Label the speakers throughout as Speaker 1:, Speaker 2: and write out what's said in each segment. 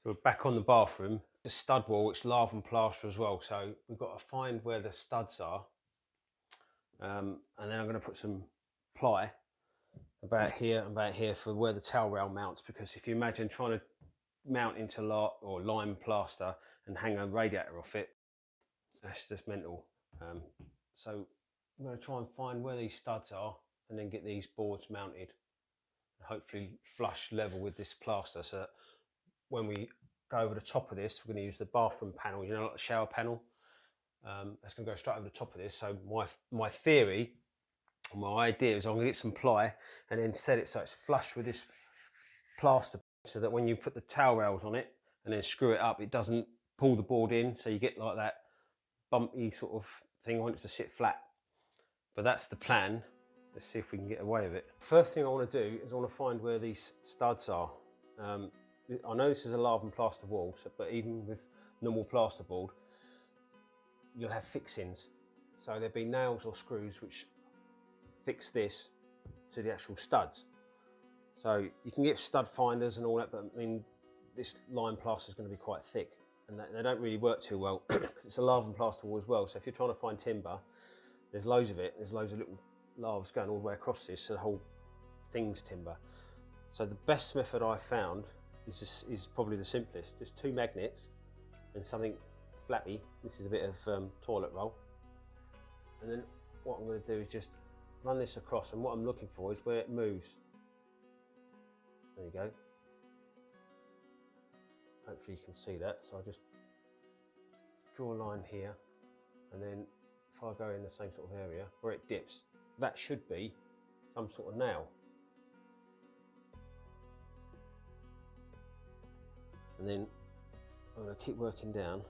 Speaker 1: So we're back on the bathroom. The stud wall, it's lath and plaster as well. So we've got to find where the studs are. And then I'm going to put some ply about here and about here for where the towel rail mounts. Because if you imagine trying to mount into lath or lime plaster and hang a radiator off it, that's just mental. So I'm going to try and find where these studs are and then get these boards mounted. Hopefully flush level with this plaster, so that when we go over the top of this, we're going to use the bathroom panel, you know, like the shower panel. That's going to go straight over the top of this. So my theory, my idea is I'm going to get some ply and then set it so it's flush with this plaster, so that when you put the towel rails on it and then screw it up, it doesn't pull the board in, so you get like that bumpy sort of thing. I want it to sit flat. But that's the plan. Let's see if we can get away with it. First thing I want to do is I want to find where these studs are. I know this is a lath and plaster wall, but even with normal plasterboard, you'll have fixings. So there'll be nails or screws which fix this to the actual studs. So you can get stud finders and all that, but I mean, this lime plaster is going to be quite thick, and they don't really work too well because it's a lath and plaster wall as well. So if you're trying to find timber, there's loads of it. There's loads of little laths going all the way across this, so the whole thing's timber. So the best method I've found is probably the simplest. Just 2 magnets and something flappy. This is a bit of toilet roll. And then what I'm going to do is just run this across, and what I'm looking for is where it moves. There you go. Hopefully you can see that. So I'll just draw a line here, and then if I go in the same sort of area where it dips, that should be some sort of nail. And then I'm going to keep working down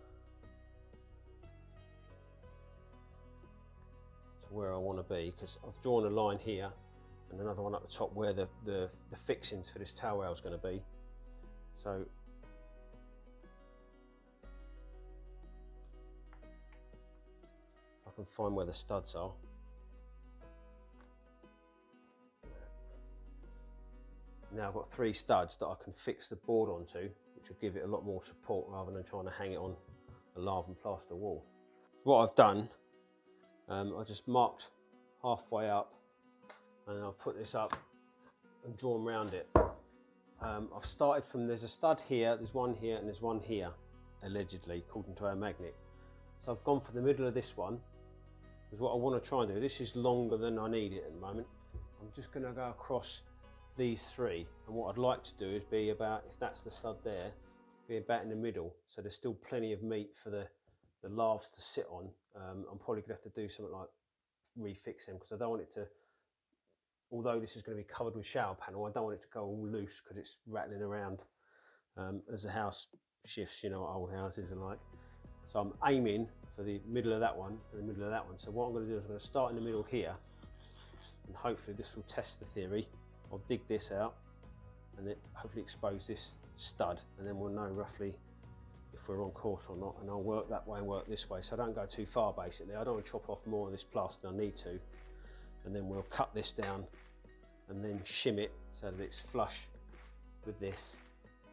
Speaker 1: to where I want to be, because I've drawn a line here and another one up the top where the fixings for this towel rail is going to be. So I can find where the studs are. Now I've got 3 studs that I can fix the board onto, which will give it a lot more support rather than trying to hang it on a lath and plaster wall. What I've done, I just marked halfway up, and I'll put this up and draw them around it. I've started from, there's a stud here, there's one here, and there's one here, allegedly, according to our magnet. So I've gone for the middle of this one, because what I want to try and do, this is longer than I need it at the moment. I'm just going to go across these 3, and what I'd like to do is be about, if that's the stud there, be about in the middle, so there's still plenty of meat for the laths to sit on. I'm probably going to have to do something like refix them, because I don't want it to, although this is going to be covered with shower panel, I don't want it to go all loose because it's rattling around as the house shifts, you know what old houses are like. So I'm aiming for the middle of that one and the middle of that one. So what I'm going to do is I'm going to start in the middle here, and hopefully this will test the theory. I'll dig this out and then hopefully expose this stud, and then we'll know roughly if we're on course or not, and I'll work that way and work this way, so I don't go too far basically. I don't want to chop off more of this plaster than I need to, and then we'll cut this down and then shim it so that it's flush with this,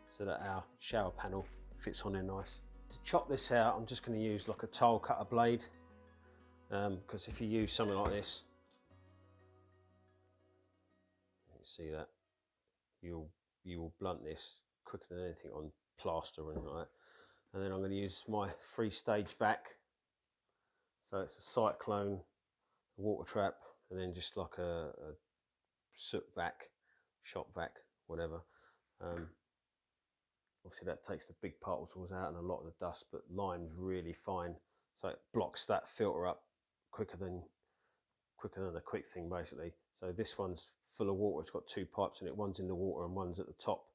Speaker 1: so that our shower panel fits on there nice. To chop this out, I'm just going to use like a tile cutter blade, because if you use something like this, see that you will blunt this quicker than anything on plaster or anything like that. And then I'm going to use my 3-stage vac. So it's a cyclone, a water trap, and then just like a soot vac, shop vac, whatever. Obviously that takes the big particles out and a lot of the dust, but lime's really fine, so it blocks that filter up quicker than a quick thing basically. So this one's full of water, it's got 2 pipes in it, one's in the water and one's at the top,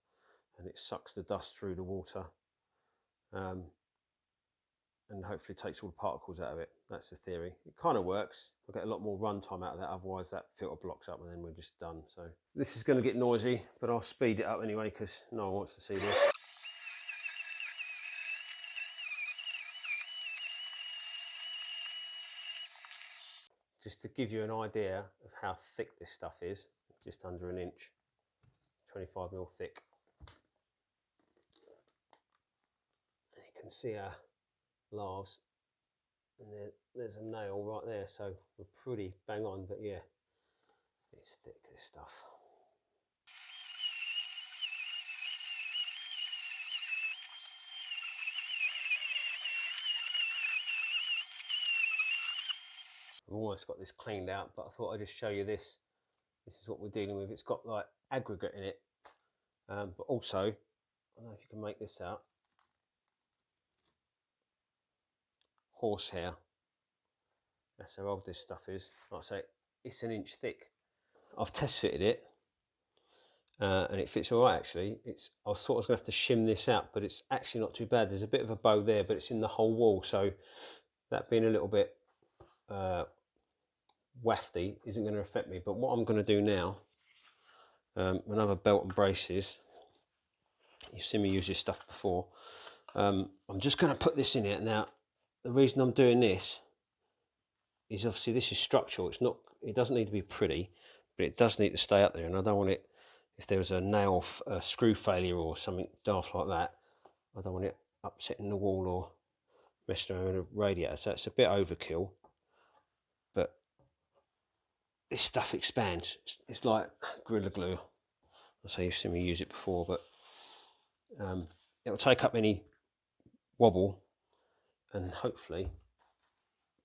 Speaker 1: and it sucks the dust through the water, and hopefully takes all the particles out of it. That's the theory. It kind of works. I'll get a lot more run time out of that, otherwise that filter blocks up and then we're just done. So this is going to get noisy, but I'll speed it up anyway because no one wants to see this. Just to give you an idea of how thick this stuff is, just under an inch, 25mm thick. can see our lathes, and there's a nail right there, so we're pretty bang on. But yeah, it's thick, this stuff. I've almost got this cleaned out, but I thought I'd just show you this. This is what we're dealing with. It's got like aggregate in it, but also, I don't know if you can make this out, horsehair. That's how old this stuff is. Like I say, it's an inch thick. I've test fitted it, and it fits all right actually. I thought I was going to have to shim this out, but it's actually not too bad. There's a bit of a bow there, but it's in the whole wall, so that being a little bit wafty isn't going to affect me. But what I'm going to do now, another belt and braces. You've seen me use this stuff before. I'm just going to put this in here. Now, the reason I'm doing this is obviously this is structural. It doesn't need to be pretty, but it does need to stay up there. And I don't want it, if there was a nail, a screw failure or something daft like that, I don't want it upsetting the wall or messing around with a radiator. So it's a bit overkill, but this stuff expands. It's like Gorilla Glue. I say you've seen me use it before, but it'll take up any wobble and hopefully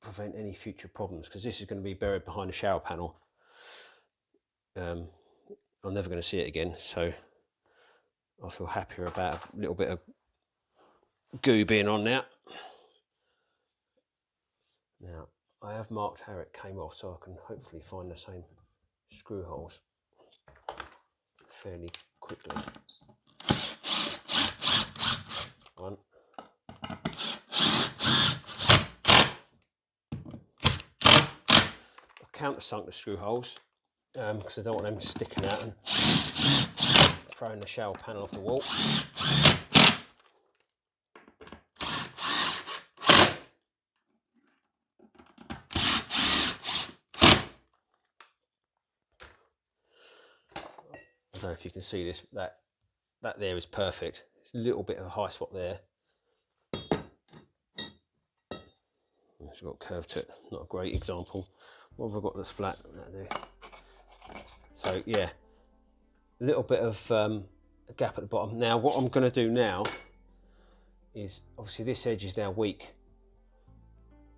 Speaker 1: prevent any future problems, because this is going to be buried behind the shower panel. I'm never going to see it again, so I feel happier about a little bit of goo being on now. Now, I have marked how it came off, so I can hopefully find the same screw holes fairly quickly. One. I've countersunk the screw holes because I don't want them sticking out and throwing the shower panel off the wall. I don't know if you can see this, that there is perfect. It's a little bit of a high spot there. It's got curve to it, not a great example. What have I got that's flat? That'll do. So yeah, a little bit of a gap at the bottom. Now what I'm going to do now is, obviously this edge is now weak.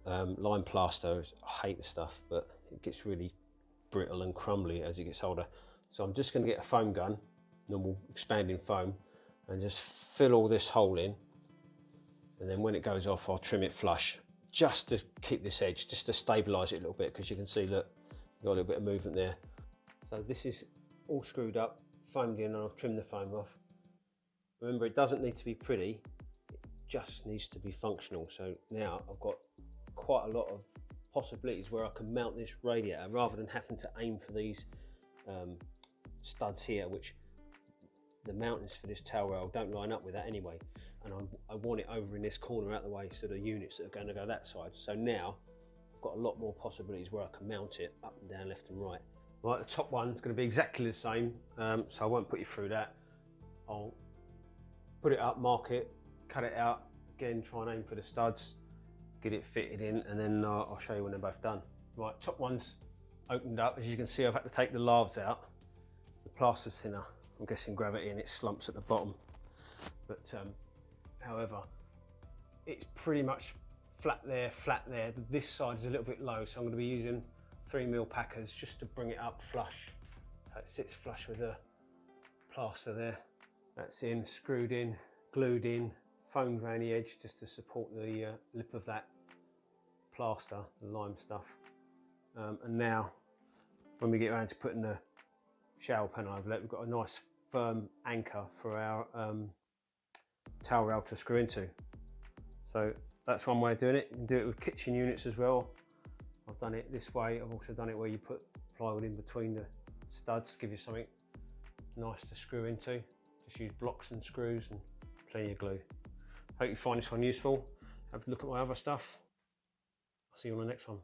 Speaker 1: Lime plaster, I hate the stuff, but it gets really brittle and crumbly as it gets older. So I'm just going to get a foam gun, normal expanding foam, and just fill all this hole in. And then when it goes off, I'll trim it flush, just to keep this edge, just to stabilise it a little bit, because you can see, look, you've got a little bit of movement there. So this is all screwed up, foamed in, and I've trimmed the foam off. Remember, it doesn't need to be pretty, it just needs to be functional. So now I've got quite a lot of possibilities where I can mount this radiator, rather than having to aim for these studs here, which the mountings for this tail rail don't line up with that anyway, and I want it over in this corner out the way, so the units that are going to go that side. So now I've got a lot more possibilities where I can mount it up and down, left and right. Right, the top one's going to be exactly the same, so I won't put you through that. I'll put it up, mark it, cut it out, again try and aim for the studs, get it fitted in, and then I'll show you when they're both done. Right, top one's opened up. As you can see, I've had to take the lathes out. The plaster's thinner, I'm guessing gravity, and it slumps at the bottom. But however, it's pretty much flat there, flat there. This side is a little bit low, so I'm going to be using 3mm packers just to bring it up flush, so it sits flush with the plaster there. That's in, screwed in, glued in, foamed around the edge just to support the lip of that plaster, the lime stuff. And now, when we get around to putting the shower panel over it, we've got a nice firm anchor for our towel rail to screw into. So that's one way of doing it. You can do it with kitchen units as well. I've done it this way. I've also done it where you put plywood in between the studs, give you something nice to screw into. Just use blocks and screws and plenty of glue. Hope you find this one useful. Have a look at my other stuff. I'll see you on the next one.